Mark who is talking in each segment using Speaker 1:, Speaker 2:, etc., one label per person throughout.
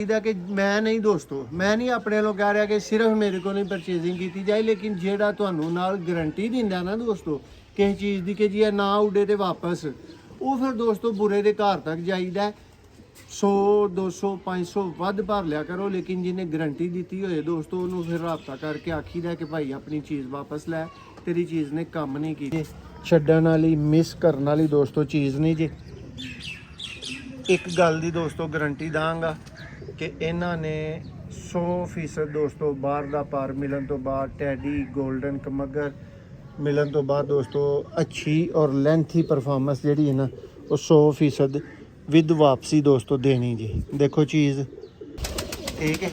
Speaker 1: कि मैं नहीं दोस्तों, मैं नहीं अपने वालों कह रहा कि सिर्फ मेरे को नहीं परचेजिंग की जाए, लेकिन जेड़ा तुहानू नाल गारंटी दिंदा ना दोस्तों किसी चीज़ की कि जी ना उड़े तो वापस, वो फिर दोस्तों बुरे के घर तक जाइदा। 100 200 500 वध भर लिया करो, लेकिन जिन्हें गारंटी दी होए दोस्तों उन्होंने फिर रबता करके आखीदा कि भाई अपनी चीज़ वापस लै, तेरी चीज़ ने काम नहीं की। छड्डण वाली मिस करने वाली दोस्तों चीज़ नहीं जी। एक गल दी दोस्तों गारंटी दांगा कि इन्हां ने 100% दोस्तों बाहर दा पार मिलन तो बाद टैडी गोल्डन कमगर मिलन तो बाद दोस्तों अच्छी और लेंथी परफॉर्मेंस जी है ना वो 100% विद वापसी दोस्तों देनी जी। देखो चीज़ ठीक है,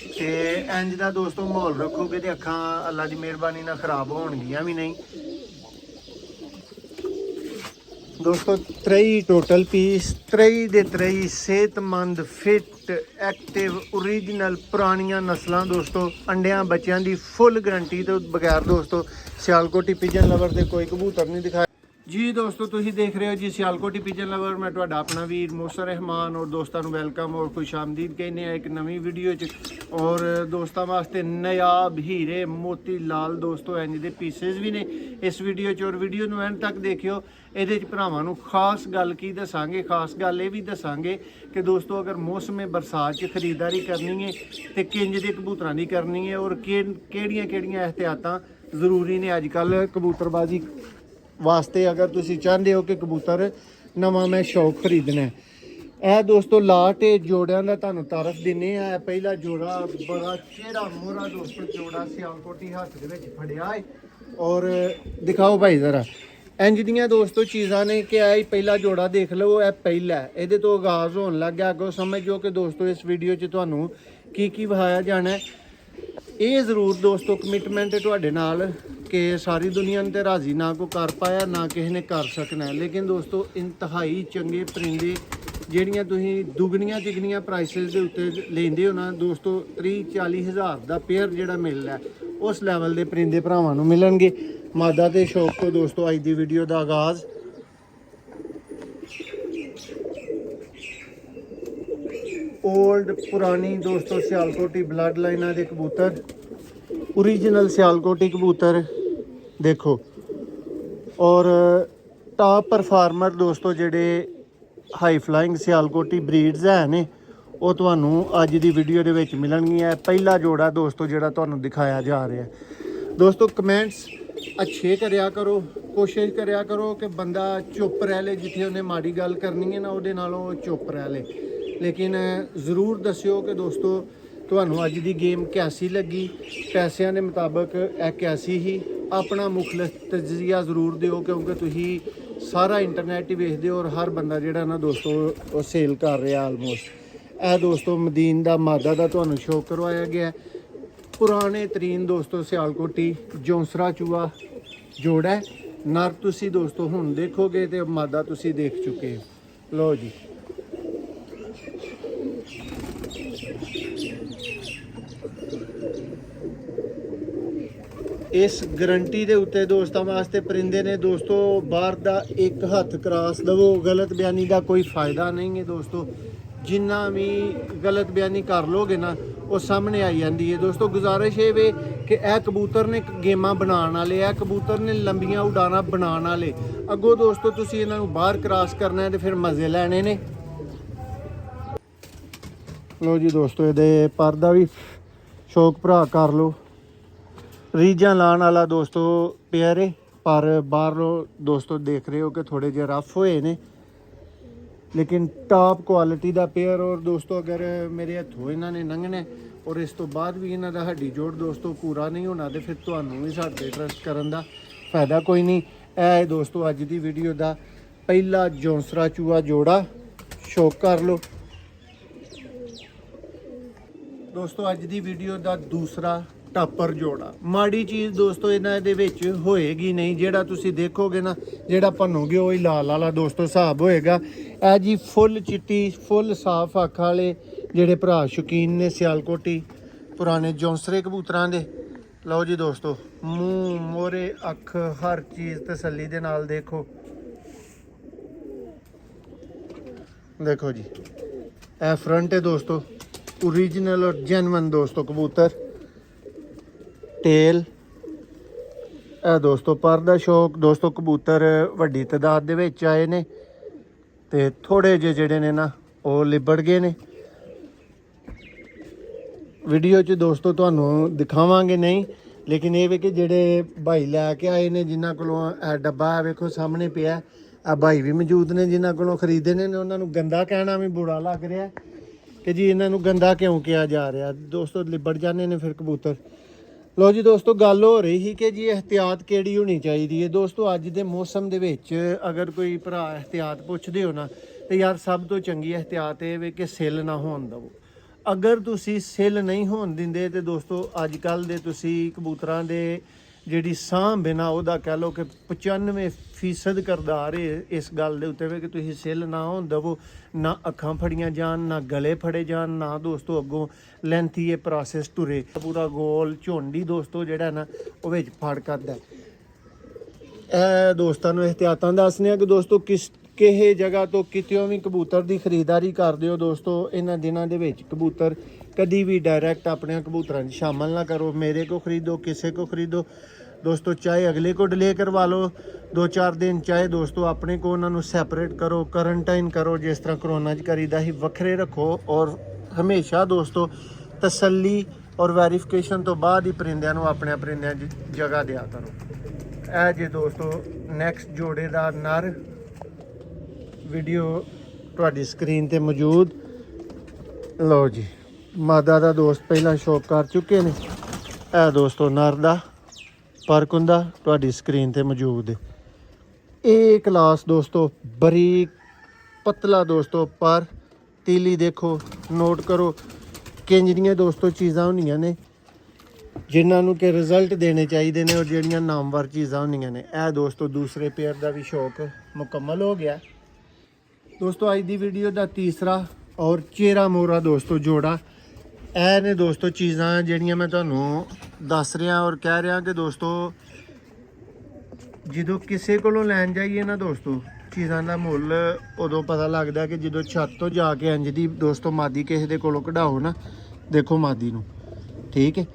Speaker 1: तो इंज का दोस्तों माहौल रखोगे तो अखां अल्लाह की मेहरबानी ना खराब होणगियां भी नहीं दोस्तों। त्रेई टोटल पीस, त्रेई दे त्रेई सेहतमंद फिट एक्टिव ओरिजिनल पुरानियां नस्लां दोस्तों। अंडियां बच्चों की फुल गारंटी तो बगैर दोस्तों सियालकोटी पिजन लवर से कोई कबूतर नहीं दिखाया जी। दोस्तों तुसीं देख रहे हो जी सियालकोटी पिजन लवर, मैं तुहाडा अपना वीर मोसर रहमान और दोस्तों वेलकम और खुश आमदीद कहने एक नवी वीडियो च। और दोस्तों वास्ते नयाब हीरे मोती लाल दोस्तों इंज दे पीसेस भी ने इस वीडियो च, और वीडियो नूं एंड तक देखियो। ਇਹਦੇ 'ਚ ਭਰਾਵਾਂ ਨੂੰ ਖਾਸ ਗੱਲ ਕੀ ਦੱਸਾਂਗੇ, ਖਾਸ ਗੱਲ ਇਹ ਵੀ ਦੱਸਾਂਗੇ ਕਿ ਦੋਸਤੋ ਅਗਰ ਮੌਸਮ ਬਰਸਾਤ 'ਚ ਖਰੀਦਦਾਰੀ ਕਰਨੀ ਹੈ ਤੇ ਕਿੰਜ ਦੇ ਕਬੂਤਰਾਂ ਦੀ ਕਰਨੀ ਹੈ, ਔਰ ਕਿਹੜੀਆਂ ਇਹਤਿਆਤਾਂ ਜ਼ਰੂਰੀ ਨੇ ਅੱਜ ਕੱਲ੍ਹ ਕਬੂਤਰਬਾਜ਼ੀ ਵਾਸਤੇ। ਅਗਰ ਤੁਸੀਂ ਚਾਹੁੰਦੇ ਹੋ ਕਿ ਕਬੂਤਰ ਨਵਾਂ ਮੈਂ ਸ਼ੌਕ ਖਰੀਦਣਾ ਹੈ, ਇਹ ਦੋਸਤੋ ਲਾਟ ਜੋੜਿਆਂ ਦਾ ਤੁਹਾਨੂੰ ਤਾਰਫ ਦਿੰਨੇ ਆ। ਪਹਿਲਾ ਜੋੜਾ ਬੜਾ ਚਿਹਰਾ ਮੋਹਰਾ ਦੋਸਤੋ ਜੋੜਾ ਸਿਆਲਕੋਟੀ ਹੱਥ ਦੇ ਵਿੱਚ ਫੜਿਆ ਹੈ, ਔਰ ਦਿਖਾਓ ਭਾਈ ਜ਼ਰਾ इंज दियाँ दोस्तों चीज़ा ने कि आई पहला जोड़ा देख लो, यह पहला है, ये तो आगाज़ होने लग गया। अगों समझो कि दोस्तों इस वीडियो च तुहानू की विखाया जाना है। ये जरूर दोस्तों कमिटमेंट है तुहाडे नाल कि सारी दुनिया ने तो राजी ना को कर पाया ना किसी ने कर सकना है, लेकिन दोस्तों इंतहाई चंगे परिंदे ਜਿਹੜੀਆਂ ਤੁਸੀਂ ਦੁਗਣੀਆਂ ਤਿਗਣੀਆਂ ਪ੍ਰਾਈਸਿਸ ਦੇ ਉੱਤੇ ਲੈਂਦੇ ਹੋ ਨਾ ਦੋਸਤੋ 30-40 ਹਜ਼ਾਰ ਦਾ ਪੇਅਰ ਜਿਹੜਾ ਮਿਲਦਾ ਉਸ ਲੈਵਲ ਦੇ ਪਰਿੰਦੇ ਭਰਾਵਾਂ ਨੂੰ ਮਿਲਣਗੇ। ਮਾਦਾ ਤੇ ਸ਼ੌਕ ਤੋਂ ਦੋਸਤੋ ਅੱਜ ਦੀ ਵੀਡੀਓ ਦਾ ਆਗਾਜ਼ ओल्ड पुरानी दोस्तों सियालकोटी ब्लड लाइना के कबूतर, ओरिजिनल सियालकोटी कबूतर देखो, और टॉप परफार्मर दोस्तों जेडे हाई फ्लाइंग सियालकोटी ब्रीड्स है ने वो तुहानू अज दी वीडियो दे विच मिलणगियां। पहला जोड़ा दोस्तों जेड़ा तुहानू दिखाया जा रहा है दोस्तों। कमेंट्स अच्छे करया करो, कोशिश करया करो कि बंदा चुप रह ले, जिथे उन्हें माड़ी गल करनी है ना उहदे नालों चुप रह ले। लेकिन ज़रूर दस्यो कि दोस्तों तुहानू अज दी गेम कैसी लगी, पैसों के मुताबिक कैसी ही। अपना मुखलिस तजिया ज़रूर दिओ क्योंकि तुसी सारा इंटरनेट ही वेखदे हो और हर बंदा जिहड़ा ना दोस्तों सेल कर रहा आलमोस्ट। यह दोस्तों मदीन दा मादा दा तुहानू शो करवाया गया पुराने तरीन दोस्तों सियालकोटी जौंसरा चूहा जोड़ा है। नर तुसी दोस्तों हुण देखोगे तो मादा तुसी देख चुके हो। लो जी इस गारंटी के उत्ते दोस्तों वास्ते परिंदे ने दोस्तों बाहर का एक हथ क्रॉस दवो, गलत बयानी का कोई फ़ायदा नहीं है दोस्तों। जिन्ना भी गलत बयानी कर लोगे ना वो सामने आई जाती है दोस्तों। गुजारिश है वे कि यह कबूतर ने गेमां बनाने वाले, यह कबूतर ने लंबियां उड़ाना बनाने वाले। अगों दोस्तों तुसीं इन्हां नूं बाहर क्रॉस करना है तो फिर मज़े लैने ने। लो जी दोस्तों ये पर दा भी शौक भरा कर लो। रीझां लाने वाला दोस्तों पेयर है, पर बाहरों दोस्तों देख रहे हो कि थोड़े जे रफ होए ने, लेकिन टॉप क्वालिटी का पेयर। और दोस्तों अगर मेरे हथों इन्होंने लंघना और इस तो बाद भी इन्हों का हड्डी जोड़ दोस्तों पूरा नहीं होना तो फिर तुहानू भी साडे ट्रस्ट करन दा फायदा कोई नहीं। है दोस्तों अज की वीडियो का पहला जौंसरा चूहा जोड़ा, शौक कर लो दोस्तों। अज की वीडियो का दूसरा टापर जोड़ा। माड़ी चीज़ दोस्तों इन्हां दे विच होएगी नहीं, जेड़ा तुसी देखोगे ना जेड़ा भनोगे वही लाल वाला दोस्तों हिसाब होएगा। ए जी फुल चिट्टी फुल साफ अख वाले जेड़े भरा शौकीन ने सियालकोटी पुराने जौंसरे कबूतरां दे। लो जी दोस्तों मूँह मोहरे अख हर चीज़ तसल्ली दे नाल देखो, देखो जी ਇਹ ਫਰੰਟ ਹੈ ਦੋਸਤੋ, ओरिजिनल और जेनवन ਦੋਸਤੋ ਕਬੂਤਰ। ਟੇਲ ਇਹ ਦੋਸਤੋ ਪਰ ਦਾ ਸ਼ੌਕ ਦੋਸਤੋ, ਕਬੂਤਰ ਵੱਡੀ ਤਾਦਾਦ ਦੇ ਵਿੱਚ ਆਏ ਨੇ ਤੇ ਥੋੜੇ ਜਿਹੇ ਜਿਹੜੇ ਨੇ ਨਾ ਉਹ ਲਿਬੜ ਗਏ ਨੇ। ਵੀਡੀਓ 'ਚ ਦੋਸਤੋ ਤੁਹਾਨੂੰ ਦਿਖਾਵਾਂਗੇ ਨਹੀਂ, ਲੇਕਿਨ ਇਹ ਵੇ ਕਿ ਜਿਹੜੇ ਭਾਈ ਲੈ ਕੇ ਆਏ ਨੇ ਜਿਨ੍ਹਾਂ ਕੋਲੋਂ ਇਹ ਡੱਬਾ ਵੇਖੋ ਸਾਹਮਣੇ ਪਿਆ, ਆ ਭਾਈ ਵੀ ਮੌਜੂਦ ਨੇ ਜਿਨ੍ਹਾਂ ਕੋਲੋਂ ਖਰੀਦੇ ਨੇ। ਉਹਨਾਂ ਨੂੰ ਗੰਦਾ ਕਹਿਣਾ ਵੀ ਬੁਰਾ ਲੱਗ ਰਿਹਾ ਕਿ ਜੀ ਇਹਨਾਂ ਨੂੰ ਗੰਦਾ ਕਿਉਂ ਕਿਹਾ ਜਾ ਰਿਹਾ। ਦੋਸਤੋ ਲਿਬੜ ਜਾਂਦੇ ਨੇ ਫਿਰ ਕਬੂਤਰ। ਲੋ ਜੀ ਦੋਸਤੋ, ਗੱਲ ਹੋ ਰਹੀ ਸੀ ਕਿ ਜੀ ਇਹਤਿਆਤ ਕਿਹੜੀ ਹੋਣੀ ਚਾਹੀਦੀ ਹੈ। ਦੋਸਤੋ ਅੱਜ ਦੇ ਮੌਸਮ ਦੇ ਵਿੱਚ ਅਗਰ ਕੋਈ ਭਰਾ ਇਹਤਿਆਤ ਪੁੱਛਦੇ ਹੋ ਨਾ, ਤੇ ਯਾਰ ਸਭ ਤੋਂ ਚੰਗੀ ਇਹਤਿਆਤ ਇਹ ਵੇ ਕਿ ਸਿੱਲ ਨਾ ਹੋਣ ਦਿਓ। ਅਗਰ ਤੁਸੀਂ ਸਿੱਲ ਨਹੀਂ ਹੋਣ ਦਿੰਦੇ ਤੇ ਦੋਸਤੋ ਅੱਜ ਕੱਲ੍ਹ ਦੇ ਤੁਸੀਂ ਕਬੂਤਰਾਂ ਦੇ ਜਿਹੜੀ ਸਾਂਭ ਹੈ ਨਾ, ਉਹਦਾ ਕਹਿ ਲਓ ਕਿ 95% ਕਿਰਦਾਰ ਇਸ ਗੱਲ ਦੇ ਉੱਤੇ ਵੇ ਕਿ ਤੁਸੀਂ ਸਿੱਲ ਨਾ ਹੋਣ ਦੇਵੋ। ਨਾ ਅੱਖਾਂ ਫੜੀਆਂ ਜਾਣ, ਨਾ ਗਲੇ ਫੜੇ ਜਾਣ, ਨਾ ਦੋਸਤੋ ਅੱਗੋਂ ਲੈਂਥੀ ਇਹ ਪ੍ਰੋਸੈਸ ਟੁਰੇ। ਪੂਰਾ ਗੋਲ ਝੁੰਡੀ ਦੋਸਤੋ ਜਿਹੜਾ ਨਾ ਉਹ ਵਿੱਚ ਫੜ ਕਰਦਾ। ਇਹ ਦੋਸਤਾਂ ਨੂੰ ਇਹਤਿਆਤਾਂ ਦੱਸਦੇ ਆ ਕਿ ਦੋਸਤੋ ਕਿਸੇ ਜਗ੍ਹਾ ਤੋਂ ਕਿਤਿਓਂ ਵੀ ਕਬੂਤਰ ਦੀ ਖਰੀਦਦਾਰੀ ਕਰਦੇ ਹੋ ਦੋਸਤੋ, ਇਹਨਾਂ ਦਿਨਾਂ ਦੇ ਵਿੱਚ ਕਬੂਤਰ ਕਦੀ ਵੀ ਡਾਇਰੈਕਟ ਆਪਣੇ ਕਬੂਤਰਾਂ 'ਚ ਸ਼ਾਮਲ ਨਾ ਕਰੋ। ਮੇਰੇ ਕੋ ਖਰੀਦੋ, ਕਿਸੇ ਕੋ ਖਰੀਦੋ ਦੋਸਤੋ, ਚਾਹੇ ਅਗਲੇ को डिले करवा लो 2-4 दिन, ਚਾਹੇ ਦੋਸਤੋ ਆਪਣੇ ਕੋ ਉਹਨਾਂ ਨੂੰ ਸੈਪਰੇਟ ਕਰੋ, ਕੁਆਰੰਟਾਈਨ ਕਰੋ ਜਿਸ ਤਰ੍ਹਾਂ ਕਰੋਨਾ 'ਚ ਕਰੀਦਾ ਹੀ, ਵੱਖਰੇ ਰੱਖੋ। ਔਰ ਹਮੇਸ਼ਾ ਦੋਸਤੋ ਤਸੱਲੀ ਔਰ ਵੈਰੀਫਿਕੇਸ਼ਨ ਤੋਂ ਬਾਅਦ ਹੀ ਪਰਿੰਦਿਆਂ ਨੂੰ ਆਪਣੇ ਪਰਿੰਦਿਆਂ 'ਚ ਜਗ੍ਹਾ ਦਿਆ ਕਰੋ। ਇਹ ਜੇ ਦੋਸਤੋ ਨੈਕਸਟ ਜੋੜੇ ਦਾ ਨਰ, ਵੀਡੀਓ ਤੁਹਾਡੀ ਸਕਰੀਨ ਤੇ ਮੌਜੂਦ। ਲਓ ਜੀ, ਮਾਦਾ ਦਾ ਦੋਸਤ ਪਹਿਲਾਂ ਸ਼ੌਕ ਕਰ ਚੁੱਕੇ ਨੇ। ਇਹ ਦੋਸਤੋ ਨਰ ਦਾ ਪਰਕੁੰਦਾ ਤੁਹਾਡੀ ਸਕਰੀਨ ਤੇ ਮੌਜੂਦ ਹੈ। ਇਹ ਕਲਾਸ ਦੋਸਤੋ ਬਰੀਕ ਪਤਲਾ ਦੋਸਤੋ, ਪਰ ਤੀਲੀ ਦੇਖੋ, ਨੋਟ ਕਰੋ ਕਿੰਜ ਦੀਆਂ ਦੋਸਤੋ ਚੀਜ਼ਾਂ ਹੁੰਦੀਆਂ ਨੇ ਜਿਨ੍ਹਾਂ ਨੂੰ ਕਿ ਰਿਜ਼ਲਟ ਦੇਣੇ ਚਾਹੀਦੇ ਨੇ, ਔਰ ਜਿਹੜੀਆਂ ਨਾਮਵਰ ਚੀਜ਼ਾਂ ਹੁੰਦੀਆਂ ਨੇ। ਇਹ ਦੋਸਤੋ ਦੂਸਰੇ ਪੇਅਰ ਦਾ ਵੀ ਸ਼ੌਕ ਮੁਕੰਮਲ ਹੋ ਗਿਆ ਦੋਸਤੋ। ਅੱਜ ਦੀ ਵੀਡੀਓ ਦਾ ਤੀਸਰਾ ਔਰ ਚਿਹਰਾ ਮੋਹਰਾ ਦੋਸਤੋ ਜੋੜਾ। ਇਹ ਨੇ ਦੋਸਤੋ ਚੀਜ਼ਾਂ ਜਿਹੜੀਆਂ ਮੈਂ ਤੁਹਾਨੂੰ ਦੱਸ ਰਿਹਾ ਔਰ ਕਹਿ ਰਿਹਾ ਕਿ ਦੋਸਤੋ ਜਦੋਂ ਕਿਸੇ ਕੋਲੋਂ ਲੈਣ ਜਾਈਏ ਨਾ ਦੋਸਤੋ, ਚੀਜ਼ਾਂ ਦਾ ਮੁੱਲ ਉਦੋਂ ਪਤਾ ਲੱਗਦਾ ਕਿ ਜਦੋਂ ਛੱਤ ਤੋਂ ਜਾ ਕੇ ਇੰਜ ਦੀ ਦੋਸਤੋ ਮਾਦੀ ਕਿਸੇ ਦੇ ਕੋਲੋਂ ਕਢਾਓ ਨਾ, ਦੇਖੋ ਮਾਦੀ ਨੂੰ, ਠੀਕ ਹੈ,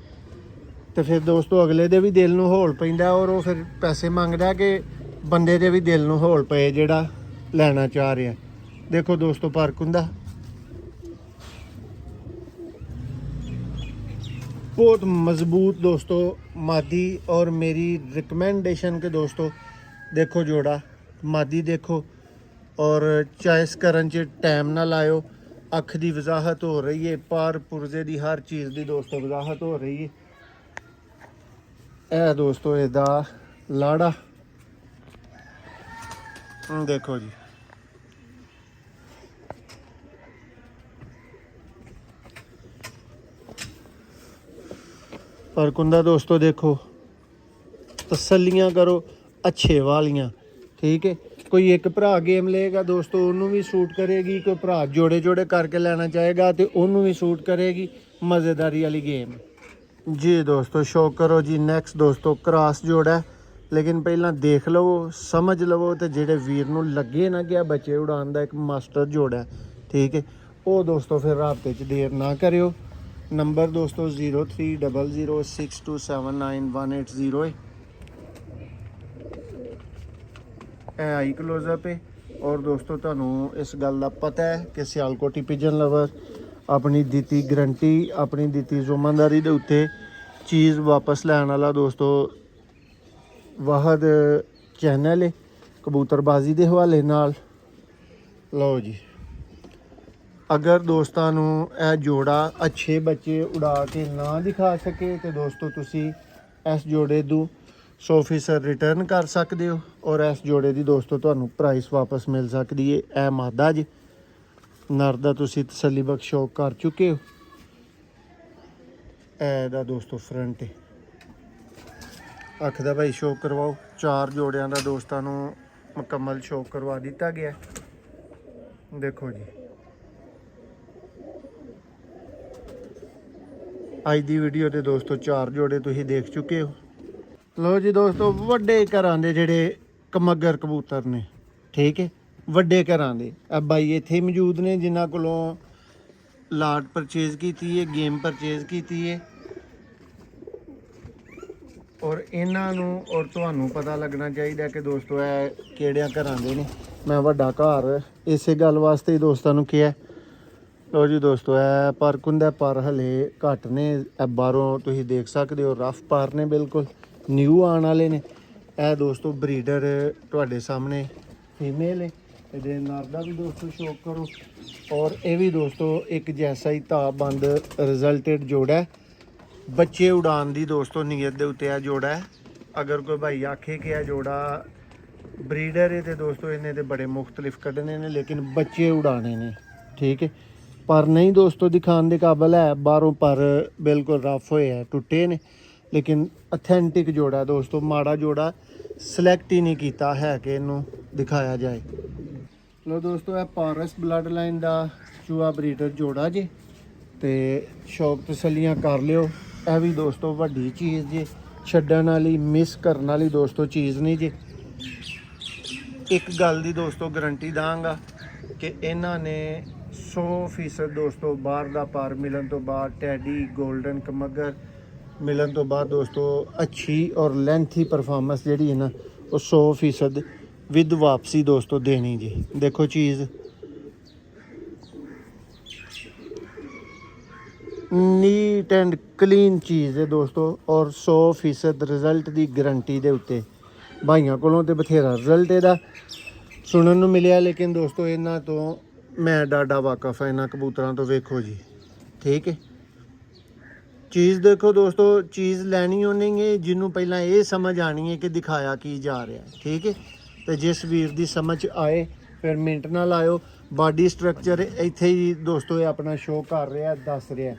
Speaker 1: ਤੇ ਫਿਰ ਦੋਸਤੋ ਅਗਲੇ ਦੇ ਵੀ ਦਿਲ ਨੂੰ ਹੌਲ ਪੈਂਦਾ ਔਰ ਉਹ ਫਿਰ ਪੈਸੇ ਮੰਗਦਾ ਕਿ ਬੰਦੇ ਦੇ ਵੀ ਦਿਲ ਨੂੰ ਹੌਲ ਪਏ ਜਿਹੜਾ ਲੈਣਾ ਚਾਹ ਰਿਹਾ। ਦੇਖੋ ਦੋਸਤੋ ਪਰਕੁੰਦਾ बहुत मजबूत दोस्तों मादी, और मेरी रिकमेंडेशन के दोस्तों देखो जोड़ा मादी देखो, और चॉइस करन च टाइम ना लाओ। अख की वजाहत हो रही है, पार पुरजे की हर चीज़ की दोस्तों वजाहत हो रही है। यह दोस्तों इसदा लाड़ा देखो जी, परकुंदा दोस्तों देखो, तसल्लियां करो अच्छे वालियां, ठीक है। कोई एक भरा गेम लेगा दोस्तों उन्होंने भी सूट करेगी, कोई भरा जोड़े जोड़े करके लेना चाहेगा तो उन्होंने भी सूट करेगी। मज़ेदारी वाली गेम जी दोस्तों। शौक करो जी। नेक्स्ट दोस्तों क्रॉस जोड़ा है, लेकिन पहला देख लवो, समझ लवो, तो जेडे वीर नूं लगे ना कि बच्चे उड़ान का एक मास्टर जोड़ा है, ठीक है, वो दोस्तों फिर राबते च देर ना करियो। नंबर दोस्तों 030062798180 है। आई क्लोजअप है। और दोस्तों तुहानू इस गल का पता है कि सियालकोटी पिजन लवर अपनी दी गरंटी, अपनी दी जुम्मेदारी के उत्ते चीज़ वापस लैन वाला दोस्तों वाहद चैनल है कबूतरबाजी के हवाले नाल। लो जी, अगर दोस्तों यह जोड़ा अच्छे बच्चे उड़ा के ना दिखा सके तो दोस्तों तुसी इस जोड़े को 100% रिटर्न कर सकते हो, और इस जोड़े की दोस्तों तुहानू प्राइस वापस मिल सकती है। यह मादा जी, नर दा तुसी तसल्ली बख्श शौक कर चुके हो। एदा दोस्तों फ्रंट है। अख दा भाई शौक करवाओ। 4 जोड़ियां दा दोस्तों मुकम्मल शौक करवा दिता गया। देखो जी, ਅੱਜ ਦੀ ਵੀਡੀਓ ਤੇ ਦੋਸਤੋ 4 ਜੋੜੇ ਤੁਸੀਂ ਦੇਖ ਚੁੱਕੇ ਹੋ। ਲੋ ਜੀ ਦੋਸਤੋ, ਵੱਡੇ ਘਰਾਂ ਦੇ ਜਿਹੜੇ ਕਮੱਗਰ ਕਬੂਤਰ ਨੇ, ਠੀਕ ਹੈ, ਵੱਡੇ ਘਰਾਂ ਦੇ ਆ ਬਾਈ ਇੱਥੇ ਮੌਜੂਦ ਨੇ ਜਿਨ੍ਹਾਂ ਕੋਲੋਂ ਲਾਟ ਪਰਚੇਜ਼ ਕੀਤੀ ਹੈ, ਗੇਮ ਪਰਚੇਜ਼ ਕੀਤੀ ਹੈ। ਔਰ ਇਹਨਾਂ ਨੂੰ ਔਰ ਤੁਹਾਨੂੰ ਪਤਾ ਲੱਗਣਾ ਚਾਹੀਦਾ ਕਿ ਦੋਸਤੋ ਇਹ ਕਿਹੜਿਆਂ ਘਰਾਂ ਦੇ ਨੇ। ਮੈਂ ਵੱਡਾ ਘਰ ਇਸੇ ਗੱਲ ਵਾਸਤੇ ਹੀ ਦੋਸਤਾਂ ਨੂੰ ਕਿਹਾ। ਲੋ ਜੀ ਦੋਸਤੋ, ਇਹ ਪਰ ਕੁੰਦਾ ਪਰ ਹਲੇ ਘੱਟ ਨੇ। ਇਹ ਬਾਹਰੋਂ ਤੁਸੀਂ ਦੇਖ ਸਕਦੇ ਹੋ ਰਫ ਪਰ ਨੇ, ਬਿਲਕੁਲ ਨਿਊ ਆਉਣ ਵਾਲੇ ਨੇ। ਇਹ ਦੋਸਤੋ ਬਰੀਡਰ ਤੁਹਾਡੇ ਸਾਹਮਣੇ ਫੀਮੇਲ ਹੈ। ਇਹਦੇ ਨਰ ਦਾ ਵੀ ਦੋਸਤੋ ਸ਼ੌਕ ਕਰੋ। ਔਰ ਇਹ ਵੀ ਦੋਸਤੋ ਇੱਕ ਜੈਸਾ ਹੀ ਤਾਬੰਦ ਰਿਜ਼ਲਟਡ ਜੋੜਾ ਹੈ। ਬੱਚੇ ਉਡਾਉਣ ਦੀ ਦੋਸਤੋ ਨੀਅਤ ਦੇ ਉੱਤੇ ਆ ਜੋੜਾ ਹੈ। ਅਗਰ ਕੋਈ ਭਾਈ ਆਖੇ ਕਿ ਇਹ ਜੋੜਾ ਬਰੀਡਰ ਹੈ ਤੇ ਦੋਸਤੋ ਇਹਨੇ ਤੇ ਬੜੇ ਮੁਖਤਲਿਫ ਕੱਢਣੇ ਨੇ, ਲੇਕਿਨ ਬੱਚੇ ਉਡਾਣੇ ਨੇ, ਠੀਕ ਹੈ। ਪਰ ਨਹੀਂ ਦੋਸਤੋ ਦਿਖਾਉਣ ਦੇ ਕਾਬਲ ਹੈ। ਬਾਹਰੋਂ ਪਰ ਬਿਲਕੁਲ ਰਫ ਹੋਏ ਹੈ, ਟੁੱਟੇ ਨੇ, ਲੇਕਿਨ ਅਥੈਂਟਿਕ ਜੋੜਾ ਦੋਸਤੋ। ਮਾੜਾ ਜੋੜਾ ਸਿਲੈਕਟ ਹੀ ਨਹੀਂ ਕੀਤਾ ਹੈ ਕਿ ਇਹਨੂੰ ਦਿਖਾਇਆ ਜਾਏ। ਲੋ ਦੋਸਤੋ, ਇਹ ਪਾਰਸ ਬਲੱਡ ਲਾਈਨ ਦਾ ਚੂਹਾ ਬਰੀਡਰ ਜੋੜਾ ਜੀ, ਤੇ ਸ਼ੌਕ ਤਸੱਲੀਆਂ ਕਰ ਲਿਓ। ਇਹ ਵੀ ਦੋਸਤੋ ਵੱਡੀ ਚੀਜ਼ ਜੀ, ਛੱਡਣ ਵਾਲੀ ਮਿਸ ਕਰਨ ਵਾਲੀ ਦੋਸਤੋ ਚੀਜ਼ ਨਹੀਂ ਜੀ। ਇੱਕ ਗੱਲ ਦੀ ਦੋਸਤੋ ਗਰੰਟੀ ਦਾਂਗਾ ਕਿ ਇਹਨਾਂ ਨੇ 100% ਦੋਸਤੋ ਬਾਹਰ ਦਾ ਪਰ ਮਿਲਣ ਤੋਂ ਬਾਅਦ, ਟੈਡੀ ਗੋਲਡਨ ਕਮਗਰ ਮਿਲਣ ਤੋਂ ਬਾਅਦ ਦੋਸਤੋ ਅੱਛੀ ਔਰ ਲੈਂਥੀ ਪਰਫਾਰਮੈਂਸ ਜਿਹੜੀ ਹੈ ਨਾ ਉਹ 100% ਵਿਦ ਵਾਪਸੀ ਦੋਸਤੋ ਦੇਣੀ ਜੀ। ਦੇਖੋ ਚੀਜ਼ ਨੀਟ ਐਂਡ ਕਲੀਨ ਚੀਜ਼ ਹੈ ਦੋਸਤੋ, ਔਰ 100% ਰਿਜ਼ਲਟ ਦੀ ਗਰੰਟੀ ਦੇ ਉੱਤੇ। ਭਾਈਆਂ ਕੋਲੋਂ ਤੇ ਬਥੇਰਾ ਰਿਜ਼ਲਟ ਇਹਦਾ ਸੁਣਨ ਨੂੰ ਮਿਲਿਆ, ਲੇਕਿਨ ਦੋਸਤੋ ਇਹਨਾਂ ਤੋਂ ਮੈਂ ਡਾਡਾ ਵਾਕਫ ਹਾਂ, ਇਹਨਾਂ ਕਬੂਤਰਾਂ ਤੋਂ। ਵੇਖੋ ਜੀ, ਠੀਕ ਹੈ। ਚੀਜ਼ ਦੇਖੋ ਦੋਸਤੋ, ਚੀਜ਼ ਲੈਣੀ ਉਹਨੇ ਹੈ ਜਿਹਨੂੰ ਪਹਿਲਾਂ ਇਹ ਸਮਝ ਆਣੀ ਹੈ ਕਿ ਦਿਖਾਇਆ ਕੀ ਜਾ ਰਿਹਾ, ਠੀਕ ਹੈ। ਤੇ ਜਿਸ ਵੀਰ ਦੀ ਸਮਝ ਆਏ ਫਿਰ ਮਿੰਟ ਨਾਲ ਆਇਓ। ਬਾਡੀ ਸਟਰਕਚਰ ਇੱਥੇ ਹੀ ਦੋਸਤੋ ਇਹ ਆਪਣਾ ਸ਼ੋਅ ਕਰ ਰਿਹਾ, ਦੱਸ ਰਿਹਾ।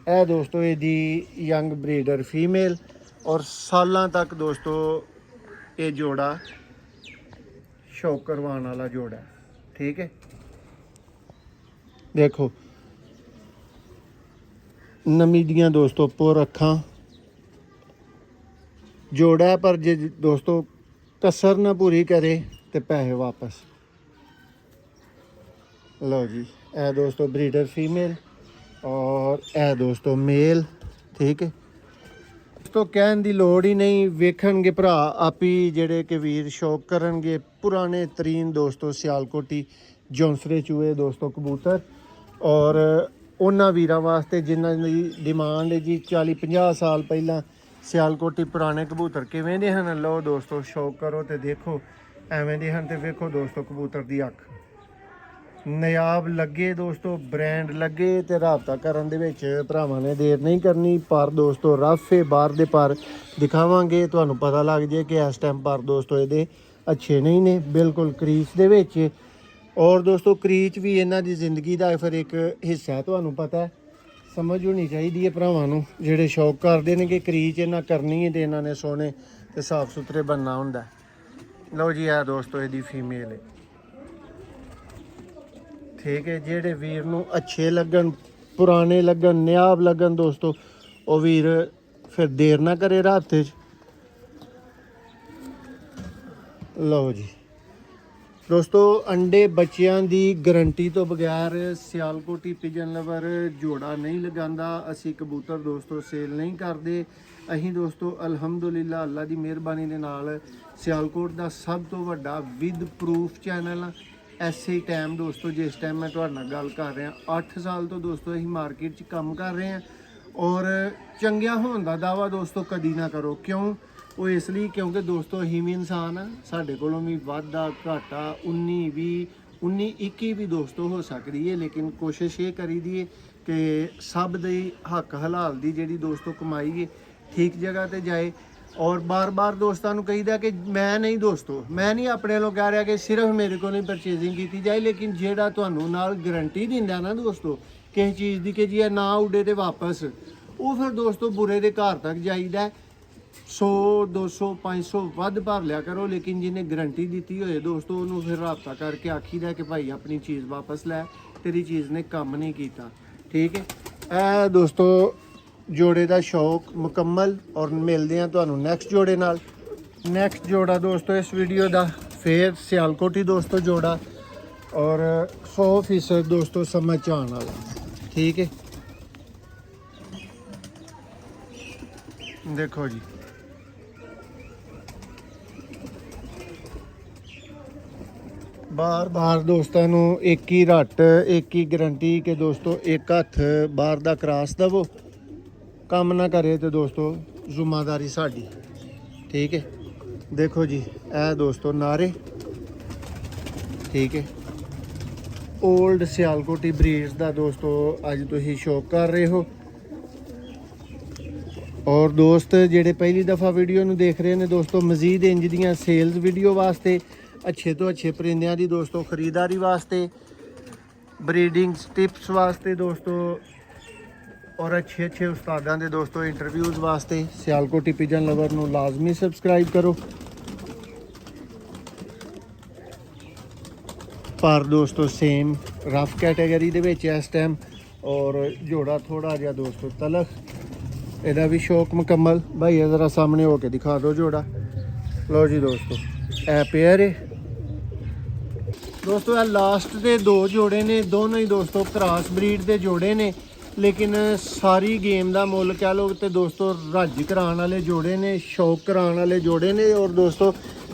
Speaker 1: ਇਹ ਦੋਸਤੋ ਇਹਦੀ ਯੰਗ ਬਰੀਡਰ ਫੀਮੇਲ, ਔਰ ਸਾਲਾਂ ਤੱਕ ਦੋਸਤੋ ਇਹ ਜੋੜਾ ਸ਼ੌਕ ਕਰਵਾਉਣ ਵਾਲਾ ਜੋੜਾ, ਠੀਕ ਹੈ। ਦੇਖੋ ਨਮੀ ਦੀਆਂ ਦੋਸਤੋ ਪੁਰ ਅੱਖਾਂ ਜੋੜਾ, ਪਰ ਜੇ ਦੋਸਤੋ ਕਸਰ ਨਾ ਪੂਰੀ ਕਰੇ ਤੇ ਪੈਸੇ ਵਾਪਸ। ਲਓ ਜੀ, ਇਹ ਦੋਸਤੋ ਬਰੀਡਰ ਫੀਮੇਲ ਔਰ ਇਹ ਦੋਸਤੋ ਮੇਲ, ਠੀਕ ਹੈ। ਦੋਸਤੋ ਕਹਿਣ ਦੀ ਲੋੜ ਹੀ ਨਹੀਂ, ਵੇਖਣਗੇ ਭਰਾ ਆਪੀ ਜਿਹੜੇ ਕਿ ਵੀਰ ਸ਼ੌਕ ਕਰਨਗੇ। ਪੁਰਾਣੇ ਤਰੀਨ ਦੋਸਤੋ ਸਿਆਲਕੋਟੀ ਜੌਂਸਰੇ ਚੂਹੇ ਦੋਸਤੋ ਕਬੂਤਰ, ਔਰ ਉਹਨਾਂ ਵੀਰਾਂ ਵਾਸਤੇ ਜਿਨ੍ਹਾਂ ਦੀ ਡਿਮਾਂਡ ਹੈ ਜੀ 40-50 ਸਾਲ ਪਹਿਲਾਂ ਸਿਆਲਕੋਟੀ ਪੁਰਾਣੇ ਕਬੂਤਰ ਕਿਵੇਂ ਦੇ ਹਨ। ਲਓ ਦੋਸਤੋ ਸ਼ੌਕ ਕਰੋ ਤੇ ਦੇਖੋ ਐਵੇਂ ਦੇ ਹਨ। ਤੇ ਵੇਖੋ ਦੋਸਤੋ ਕਬੂਤਰ ਦੀ ਅੱਖ ਨਾਯਾਬ ਲੱਗੇ ਦੋਸਤੋ, ਬ੍ਰਾਂਡ ਲੱਗੇ ਤੇ ਰਾਬਤਾ ਕਰਨ ਦੇ ਵਿੱਚ ਭਰਾਵਾਂ ਨੇ ਦੇਰ ਨਹੀਂ ਕਰਨੀ। ਪਰ ਦੋਸਤੋ ਰਫ ਹੈ, ਬਾਹਰ ਦੇ ਪਰ ਦਿਖਾਵਾਂਗੇ, ਤੁਹਾਨੂੰ ਪਤਾ ਲੱਗ ਜੇ ਕਿ ਇਸ ਟਾਈਮ ਪਰ ਦੋਸਤੋ ਇਹਦੇ ਅੱਛੇ ਨਹੀਂ ਨੇ, ਬਿਲਕੁਲ ਕਰੀਚ ਦੇ ਵਿੱਚ। ਔਰ ਦੋਸਤੋ ਕਰੀਚ ਵੀ ਇਹਨਾਂ ਦੀ ਜ਼ਿੰਦਗੀ ਦਾ ਫਿਰ ਇੱਕ ਹਿੱਸਾ, ਤੁਹਾਨੂੰ ਪਤਾ ਸਮਝ ਹੋਣੀ ਚਾਹੀਦੀ ਹੈ ਭਰਾਵਾਂ ਨੂੰ ਜਿਹੜੇ ਸ਼ੌਕ ਕਰਦੇ ਨੇ ਕਿ ਕਰੀਚ ਇਹਨਾਂ ਕਰਨੀ ਹੈ ਤੇ ਇਹਨਾਂ ਨੇ ਸੋਹਣੇ ਤੇ ਸਾਫ ਸੁਥਰੇ ਬਣਨਾ ਹੁੰਦਾ। ਲਓ ਜੀ, ਇਹ ਦੋਸਤੋ ਇਹਦੀ ਫੀਮੇਲ ਹੈ, ਠੀਕ ਹੈ। ਜਿਹੜੇ ਵੀਰ ਨੂੰ ਅੱਛੇ ਲੱਗਣ, ਪੁਰਾਣੇ ਲੱਗਣ, ਨਿਆਬ ਲੱਗਣ ਦੋਸਤੋ, ਉਹ ਵੀਰ ਫਿਰ ਦੇਰ ਨਾ ਕਰੇ ਰਾਬਤੇ 'ਚ। ਲਓ ਜੀ ਦੋਸਤੋ, ਅੰਡੇ ਬੱਚਿਆਂ ਦੀ ਗਰੰਟੀ ਤੋਂ ਬਗੈਰ ਸਿਆਲਕੋਟੀ ਪਿਜਨ ਲਵਰ ਜੋੜਾ ਨਹੀਂ ਲਗਾਉਂਦਾ। ਅਸੀਂ ਕਬੂਤਰ ਦੋਸਤੋ ਸੇਲ ਨਹੀਂ ਕਰਦੇ। ਅਸੀਂ ਦੋਸਤੋ ਅਲਹਮਦੁਲਿਲਾ ਅੱਲਾ ਦੀ ਮਿਹਰਬਾਨੀ ਦੇ ਨਾਲ ਸਿਆਲਕੋਟ ਦਾ ਸਭ ਤੋਂ ਵੱਡਾ ਵਿਦ ਪ੍ਰੂਫ ਚੈਨਲ ਐਸੇ ਟਾਈਮ ਦੋਸਤੋ, ਜਿਸ ਟਾਈਮ ਮੈਂ ਤੁਹਾਡੇ ਨਾਲ ਗੱਲ ਕਰ ਰਿਹਾ 8 ਸਾਲ ਤੋਂ ਦੋਸਤੋ ਅਸੀਂ ਮਾਰਕੀਟ 'ਚ ਕੰਮ ਕਰ ਰਹੇ ਹਾਂ। ਔਰ ਚੰਗਿਆ ਹੋਣ ਦਾ ਦਾਵਾ ਦੋਸਤੋ ਕਦੀ ਨਾ ਕਰੋ। ਕਿਉਂ? ਉਹ ਇਸ ਲਈ ਕਿਉਂਕਿ ਦੋਸਤੋ ਅਸੀਂ ਵੀ ਇਨਸਾਨ ਆ, ਸਾਡੇ ਕੋਲੋਂ ਵੀ ਵਾਧਾ ਘਾਟਾ 19-21 ਵੀ ਦੋਸਤੋ ਹੋ ਸਕਦੀ ਹੈ, ਲੇਕਿਨ ਕੋਸ਼ਿਸ਼ ਇਹ ਕਰੀਦੀ ਹੈ ਕਿ ਸਭ ਦੇ ਹੱਕ ਹਲਾਲ ਦੀ ਜਿਹੜੀ ਦੋਸਤੋ ਕਮਾਈ ਹੈ ਠੀਕ ਜਗ੍ਹਾ ਤੇ ਜਾਏ। ਔਰ ਬਾਰ-ਬਾਰ ਦੋਸਤਾਂ ਨੂੰ ਕਹੀਦਾ ਕਿ ਮੈਂ ਨਹੀਂ ਦੋਸਤੋ, ਮੈਂ ਨਹੀਂ ਆਪਣੇ ਵੱਲੋਂ ਕਹਿ ਰਿਹਾ ਕਿ ਸਿਰਫ ਮੇਰੇ ਕੋਲ ਹੀ ਪਰਚੇਜ਼ਿੰਗ ਕੀਤੀ ਜਾਏ, ਲੇਕਿਨ ਜਿਹੜਾ ਤੁਹਾਨੂੰ ਨਾਲ ਗਰੰਟੀ ਦਿੰਦਾ ਨਾ ਦੋਸਤੋ ਕਿਸੇ ਚੀਜ਼ ਦੀ ਕਿ ਜੀ ਇਹ ਨਾ ਉੱਡੇ ਤੇ ਵਾਪਸ, ਉਹ ਫਿਰ ਦੋਸਤੋ ਬੁਰੇ ਦੇ ਘਰ ਤੱਕ ਜਾਈਦਾ। 100 200 500 ਵੱਧ ਭਰ ਲਿਆ ਕਰੋ, ਲੇਕਿਨ ਜਿਹਨੇ ਗਰੰਟੀ ਦਿੱਤੀ ਹੋਏ ਦੋਸਤੋ ਉਹਨੂੰ ਫਿਰ ਰਾਬਤਾ ਕਰਕੇ ਆਖੀਦਾ ਕਿ ਭਾਈ ਆਪਣੀ ਚੀਜ਼ ਵਾਪਸ ਲੈ, ਤੇਰੀ ਚੀਜ਼ ਨੇ ਕੰਮ ਨਹੀਂ ਕੀਤਾ, ਠੀਕ ਹੈ। ਇਹ ਦੋਸਤੋ ਜੋੜੇ ਦਾ ਸ਼ੌਕ ਮੁਕੰਮਲ। ਔਰ ਮਿਲਦੇ ਹਾਂ ਤੁਹਾਨੂੰ ਨੈਕਸਟ ਜੋੜੇ ਨਾਲ। ਨੈਕਸਟ ਜੋੜਾ ਦੋਸਤੋ ਇਸ ਵੀਡੀਓ ਦਾ ਫੇਰ ਸਿਆਲਕੋਟੀ ਦੋਸਤੋ ਜੋੜਾ, ਔਰ 100% ਦੋਸਤੋ ਸਮਝ ਆਉਣ ਵਾਲਾ, ठीक है। देखो जी बार दोस्तों नू एक ही रट एक ही गारंटी कि दोस्तों एक हथ बाहर दा क्रॉस दवो, काम ना करे तो दोस्तों जिम्मेदारी साडी। ठीक है। देखो जी ए दोस्तों नारे, ठीक है, ओल्ड सियालकोटी ब्रीड्स दा दोस्तों अज तुसीं शौक कर रहे हो। और दोस्त जेडे पहली दफ़ा वीडियो नू देख रहे हैं दोस्तों, मजीद इंज दियां सेल्स वीडियो वास्ते, अच्छे तो अच्छे परिंदियां दी दोस्तों खरीदारी वास्ते, ब्रीडिंग टिप्स वास्ते दोस्तों, और अच्छे अच्छे उस्तादां दे दोस्तों इंटरव्यूज़ वास्ते सियालकोटी पिजन लवर नू लाजमी सबसक्राइब करो। पर दोस्तों सेम रफ कैटेगरी दे विच इस टाइम, और जोड़ा थोड़ा जिहा दोस्तों तलख, ਇਹਦਾ भी शौक मुकम्मल। भाई ज़रा सामने होके दिखा दो जोड़ा। लो जी दोस्तों ए पेयर है दोस्तों, ए लास्ट दे दो जोड़े ने, दोनों ही दोस्तों क्रॉस ब्रीड दे जोड़े ने, लेकिन सारी गेम दा मुल कह लो तो दोस्तों रज कराने वाले जोड़े ने, शौक कराने वाले जोड़े ने। और दोस्तों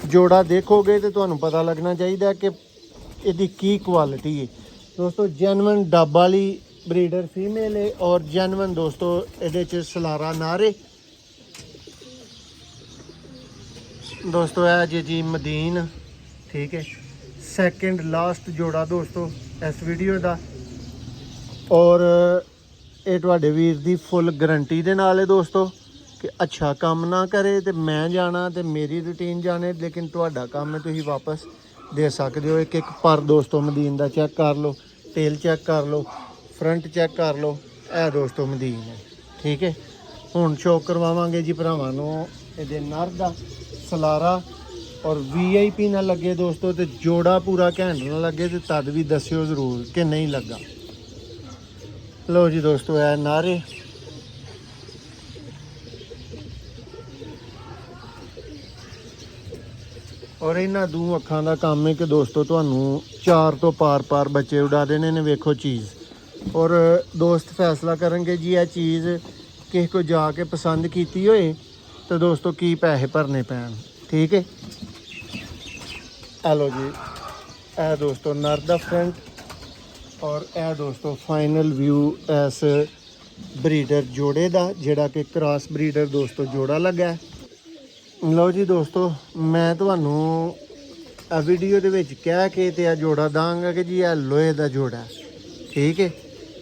Speaker 1: जोड़ा देखोगे तो तुहानू पता लगना चाहिए कि इसकी की क्वालिटी है दोस्तों। जेन्युइन डब वाली ब्रीडर फीमेल है और जेन्युइन दोस्तों ये सलारा नारे दोस्तों है जी मदीन। ठीक है, सेकंड लास्ट जोड़ा दोस्तों इस वीडियो का, और ये तुहाडे वीर दी फुल गारंटी दे नाल है दोस्तों कि अच्छा काम ना करे तो मैं जाना तो मेरी रूटीन जाने, लेकिन तुहाडा काम है तुसीं वापस दे सकते हो। एक एक पर दोस्तों मदीन का चेक कर लो, टेल चेक कर लो, फ्रंट चेक कर लो, ए दोस्तों मदीन है। ठीक है, हुण शौक करवावांगे जी भरावां नूं इहदे नर दा सलारा, और VIP ना लगे दोस्तों तो जोड़ा पूरा घैंट ना लगे तो तद भी दस्सिओ जरूर कि नहीं लगा। लो जी दोस्तों ए नारे, और इन्हां दू अखां दा काम है कि दोस्तों तुहानू 4 तो पार बच्चे उड़ा देने ने। वेखो चीज़, और दोस्त फैसला करेंगे जी यह चीज़ किसी को जाके पसंद कीती होए तो दोस्तों की पैसे भरने पैन। ठीक है, हेलो जी ए दोस्तों नर दा फ्रंट, और ए दोस्तों फाइनल व्यू इस ब्रीडर जोड़े दा जिहड़ा कि क्रॉस ब्रीडर दोस्तों जोड़ा लगा है। लो जी दोस्तों मैं तुहानू वीडियो दे विच कह के ते जोड़ा दांगा कि जी यह लोहे दा जोड़ा है। ठीक है,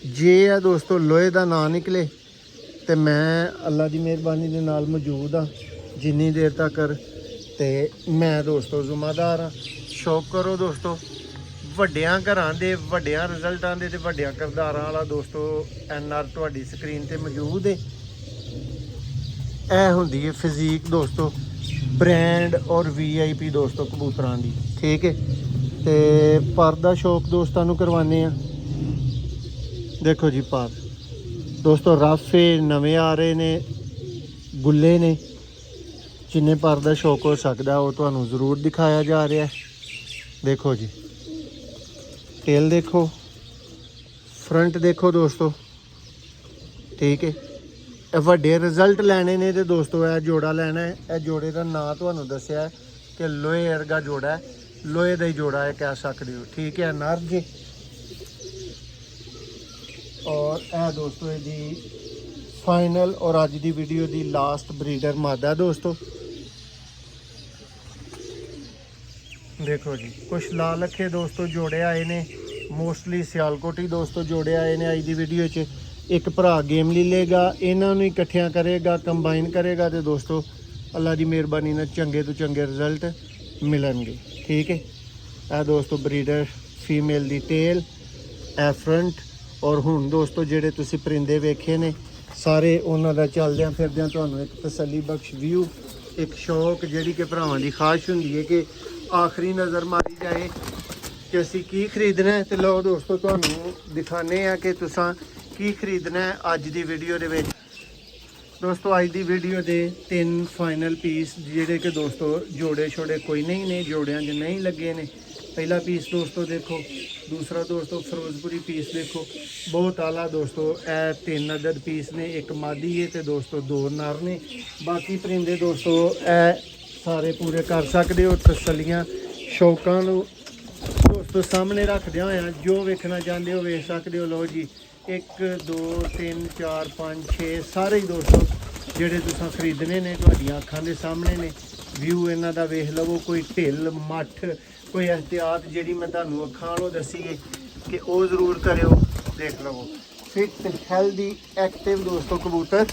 Speaker 1: जे आ दोस्तों लोहे दा ना निकले तो मैं अल्लाह की मेहरबानी दे नाल मौजूद हाँ जिन्नी देर तक, ते मैं दोस्तों जिम्मेदार हाँ। शौक करो दोस्तों, वड्डियां घरां दे वड्डियां रिजल्टां दे ते वड्डियां किरदारां वाला दोस्तों NR तुहाडी स्क्रीन ते मौजूद है। ए हुंदी है फिजीक दोस्तों ब्रांड और VIP दोस्तों कबूतरां दी। ठीक है, ते पर दा शौक दोस्तां नूं करवाने आ। देखो जी पर दोस्तों रफ नवे आ रहे ने, गुल्ले ने, जिन्हें पर दा शौक हो सकता वो तुहानू जरूर दिखाया जा रहा है। देखो जी टेल देखो, फ्रंट देखो दोस्तों। ठीक है, वड्डे रिजल्ट लैने ने तो दोस्तों यह जोड़ा लैना है। यह जोड़े का नाम तुहानू दस्सिया है कि लोहे वर्गा जोड़ा है, लोहे का ही जोड़ा है कह सकते हो। ठीक है, नर जी, और यह दोस्तों यदी फाइनल और अज की वीडियो की लास्ट ब्रीडर मादा दोस्तों। देखो जी कुछ लाल अखे दोस्तों जोड़े आए ने, मोस्टली सियालकोटी दोस्तों जोड़े आए ने अज की वीडियो च। एक भरा गेम ले लेगा, इन्हों इकट्ठिया करेगा, कंबाइन करेगा तो दोस्तों अल्लाह की मेहरबानी ने चंगे तो चंगे रिजल्ट मिलणगे। ठीक है, यह दोस्तों ब्रीडर फीमेल की टेल, ए फ्रंट, और हुण दोस्तों जेडे तुसी परिंदे वेखे ने सारे उन्हों का चलद्या फिरद्या तुहानू एक तसली बख्श व्यू, एक शौक जिहड़ी कि भरावां दी ख्वाहिश हुंदी है कि आखिरी नज़र मारी जाए कि असी की खरीदना है। तो लो दोस्तों तुहानू दिखाने हैं कि तुसां की खरीदना है अज की वीडियो दे विच। दोस्तों अज की वीडियो के 3 फाइनल पीस जिहड़े कि दोस्तों जोड़े छोड़े कोई नहीं ने, जोड़ियां च नहीं लगे ने, पहला पीस दोस्तों देखो, दूसरा दोस्तों फिरोजपुरी पीस देखो, बहुत आला दोस्तों। ए 3 अदद पीस ने, एक मादी है तो दोस्तों 2 नर ने। बाकी परिंदे दोस्तों ए सारे पूरे कर सकते हो। तसलियां शौकां नूं दोस्तों सामने रखदे होया जो वेखना चाहते हो वेख सकते हो। लो जी 1 2 3 4 5 6 सारे ही दोस्तों ਜਿਹੜੇ ਤੁਸੀਂ ਖਰੀਦਣੇ ਨੇ ਤੁਹਾਡੀਆਂ ਅੱਖਾਂ ਦੇ ਸਾਹਮਣੇ ਨੇ। ਵਿਊ ਇਹਨਾਂ ਦਾ ਵੇਖ ਲਵੋ, ਕੋਈ ਢਿੱਲ ਮੱਠ ਕੋਈ ਇਹਤਿਆਤ ਜਿਹੜੀ ਮੈਂ ਤੁਹਾਨੂੰ ਅੱਖਾਂ ਨਾਲੋਂ ਦੱਸੀ ਹੈ ਕਿ ਉਹ ਜ਼ਰੂਰ ਕਰਿਓ। ਦੇਖ ਲਵੋ ਫਿਟ ਹੈਲਦੀ ਐਕਟਿਵ ਦੋਸਤੋ ਕਬੂਤਰ,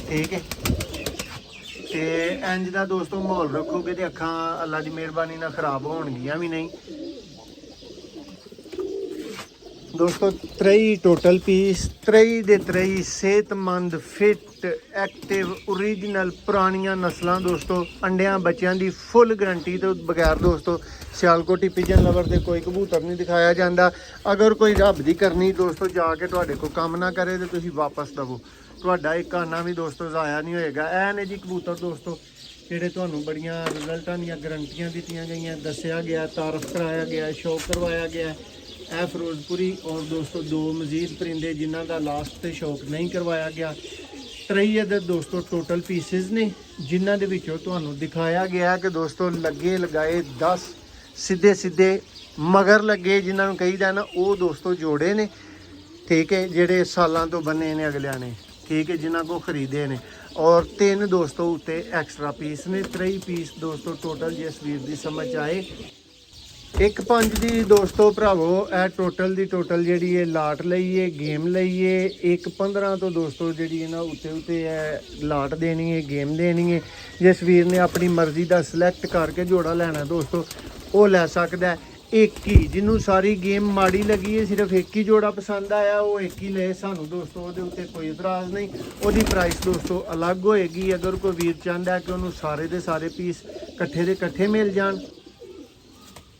Speaker 1: ਠੀਕ ਹੈ। ਤੇ ਇੰਜ ਦਾ ਦੋਸਤੋ ਮਾਹੌਲ ਰੱਖੋਗੇ ਤੇ ਅੱਖਾਂ ਅੱਲਾ ਦੀ ਮਿਹਰਬਾਨੀ ਨਾਲ ਖਰਾਬ ਹੋਣਗੀਆਂ ਵੀ ਨਹੀਂ दोस्तों। 3 टोटल पीस, 3 ਦੇ 3 सेहतमंद फिट एक्टिव ओरिजिनल पुरानियां नस्लां दोस्तों। अंडियां बच्चों की फुल गारंटी तो बगैर दोस्तों सियालकोटी पिजन लवर से कोई कबूतर नहीं दिखाया जाता। अगर कोई रब की करनी दोस्तों जाके तुहाडे को काम ना करे तो तुसीं वापस दवो, तुहाडा एक आना भी दोस्तों ज़ाया नहीं होएगा। ऐ ने जी कबूतर दोस्तों ਜਿਹੜੇ ਤੁਹਾਨੂੰ ਬੜੀਆਂ ਰਿਜ਼ਲਟਾਂ ਦੀਆਂ ਗਰੰਟੀਆਂ ਦਿੱਤੀਆਂ ਗਈਆਂ, ਦੱਸਿਆ ਗਿਆ, ਤਾਰਫ ਕਰਾਇਆ ਗਿਆ, ਸ਼ੌਕ ਕਰਵਾਇਆ ਗਿਆ। ਇਹ ਫਿਰੋਜ਼ਪੁਰੀ ਔਰ ਦੋਸਤੋ 2 ਮਜ਼ੀਦ ਪਰਿੰਦੇ ਜਿਨ੍ਹਾਂ ਦਾ ਲਾਸਟ ਤੇ ਸ਼ੌਕ ਨਹੀਂ ਕਰਵਾਇਆ ਗਿਆ। 3 ਅਦਰ ਦੋਸਤੋ ਟੋਟਲ ਪੀਸਿਸ ਨੇ ਜਿਨ੍ਹਾਂ ਦੇ ਵਿੱਚੋਂ ਤੁਹਾਨੂੰ ਦਿਖਾਇਆ ਗਿਆ ਕਿ ਦੋਸਤੋ ਲੱਗੇ ਲਗਾਏ 10 ਸਿੱਧੇ ਸਿੱਧੇ ਮਗਰ ਲੱਗੇ ਜਿਨ੍ਹਾਂ ਨੂੰ ਕਹੀਦਾ ਨਾ, ਉਹ ਦੋਸਤੋ ਜੋੜੇ ਨੇ, ਠੀਕ ਹੈ, ਜਿਹੜੇ ਸਾਲਾਂ ਤੋਂ ਬਣੇ ਨੇ ਅਗਲਿਆਂ ਨੇ, ठीक है, जिन्हों को खरीदे ने। और 3 दोस्तों उत्ते एक्स्ट्रा पीस ने। 3 पीस दोस्तों टोटल जिस वीर की समझ आए। 1.5 ਦੀ ਦੋਸਤੋ ਭਰਾਵੋ ਇਹ ਟੋਟਲ ਦੀ ਟੋਟਲ ਜਿਹੜੀ ਇਹ ਲਾਟ ਲਈਏ ਗੇਮ ਲਈਏ। 1.15 ਤੋਂ ਦੋਸਤੋ ਜਿਹੜੀ ਇਹਨਾਂ ਉੱਤੇ ਇਹ ਲਾਟ ਦੇਣੀ ਹੈ, ਗੇਮ ਦੇਣੀ ਹੈ। ਜਿਸ ਵੀਰ ਨੇ ਆਪਣੀ ਮਰਜ਼ੀ ਦਾ ਸਿਲੈਕਟ ਕਰਕੇ ਜੋੜਾ ਲੈਣਾ ਦੋਸਤੋ ਉਹ ਲੈ ਸਕਦਾ ਹੈ। ਇੱਕ ਹੀ ਜਿਹਨੂੰ ਸਾਰੀ ਗੇਮ ਮਾੜੀ ਲੱਗੀ ਹੈ, ਸਿਰਫ ਇੱਕ ਹੀ ਜੋੜਾ ਪਸੰਦ ਆਇਆ, ਉਹ ਇੱਕ ਹੀ ਲਏ। ਸਾਨੂੰ ਦੋਸਤੋ ਉਹਦੇ ਉੱਤੇ ਕੋਈ ਇਤਰਾਜ਼ ਨਹੀਂ। ਉਹਦੀ ਪ੍ਰਾਈਸ ਦੋਸਤੋ ਅਲੱਗ ਹੋਏਗੀ। ਅਗਰ ਕੋਈ ਵੀਰ ਚਾਹੁੰਦਾ ਕਿ ਉਹਨੂੰ ਸਾਰੇ ਦੇ ਸਾਰੇ ਪੀਸ ਇਕੱਠੇ ਦੇ ਇਕੱਠੇ ਮਿਲ ਜਾਣ,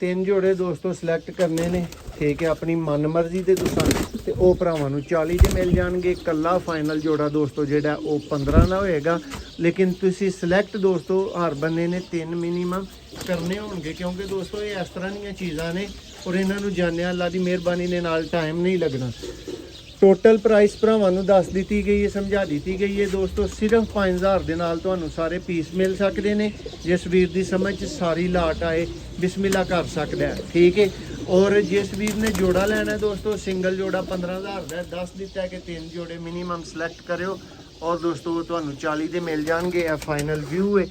Speaker 1: 3 ਜੋੜੇ ਦੋਸਤੋ ਸਿਲੈਕਟ ਕਰਨੇ ਨੇ, ਠੀਕ ਹੈ, ਆਪਣੀ ਮਨ ਮਰਜ਼ੀ ਦੇ ਤੁਸੀਂ, ਤੇ ਉਹ ਭਰਾਵਾਂ ਨੂੰ 40 ਦੇ ਮਿਲ ਜਾਣਗੇ। ਇਕੱਲਾ ਫਾਈਨਲ ਜੋੜਾ ਦੋਸਤੋ ਜਿਹੜਾ ਉਹ 15 ਦਾ ਹੋਏਗਾ। ਲੇਕਿਨ ਤੁਸੀਂ ਸਿਲੈਕਟ ਦੋਸਤੋ ਹਰ ਬੰਦੇ ਨੇ 3 ਮਿਨੀਮਮ ਕਰਨੇ ਹੋਣਗੇ, ਕਿਉਂਕਿ ਦੋਸਤੋ ਇਹ ਇਸ ਤਰ੍ਹਾਂ ਦੀਆਂ ਚੀਜ਼ਾਂ ਨੇ ਔਰ ਇਹਨਾਂ ਨੂੰ ਜਾਣਿਆ ਅੱਲਾ ਦੀ ਮਿਹਰਬਾਨੀ ਦੇ ਨਾਲ ਟਾਈਮ ਨਹੀਂ ਲੱਗਣਾ। ਟੋਟਲ ਪ੍ਰਾਈਸ ਭਰਾਵਾਂ ਨੂੰ ਦੱਸ ਦਿੱਤੀ ਗਈ ਹੈ, ਸਮਝਾ ਦਿੱਤੀ ਗਈ ਹੈ ਦੋਸਤੋ। ਸਿਰਫ 5000 ਦੇ ਨਾਲ ਤੁਹਾਨੂੰ ਸਾਰੇ ਪੀਸ ਮਿਲ ਸਕਦੇ ਨੇ। ਜਿਸ ਵੀਰ ਦੀ ਸਮਝ 'ਚ ਸਾਰੀ ਲਾਟ ਆਏ ਬਿਸਮਿਲ੍ਲਾ ਕਰ ਸਕਦਾ ਹੈ, ਠੀਕ ਹੈ। ਔਰ ਜਿਸ ਵੀਰ ਨੇ ਜੋੜਾ ਲੈਣਾ ਦੋਸਤੋ ਸਿੰਗਲ ਜੋੜਾ 15000 ਦਾ ਦੱਸ ਦਿੱਤਾ ਕਿ 3 ਜੋੜੇ ਮਿਨੀਮਮ ਸਿਲੈਕਟ ਕਰਿਓ ਔਰ ਦੋਸਤੋ ਤੁਹਾਨੂੰ 40 ਦੇ ਮਿਲ ਜਾਣਗੇ। ਇਹ ਫਾਈਨਲ ਵਿਊ ਹੈ।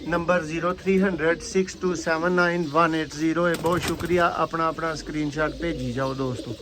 Speaker 1: नंबर 03006279 180 है। बहुत शुक्रिया। अपना स्क्रीनशॉट भेजी जाओ दोस्तों।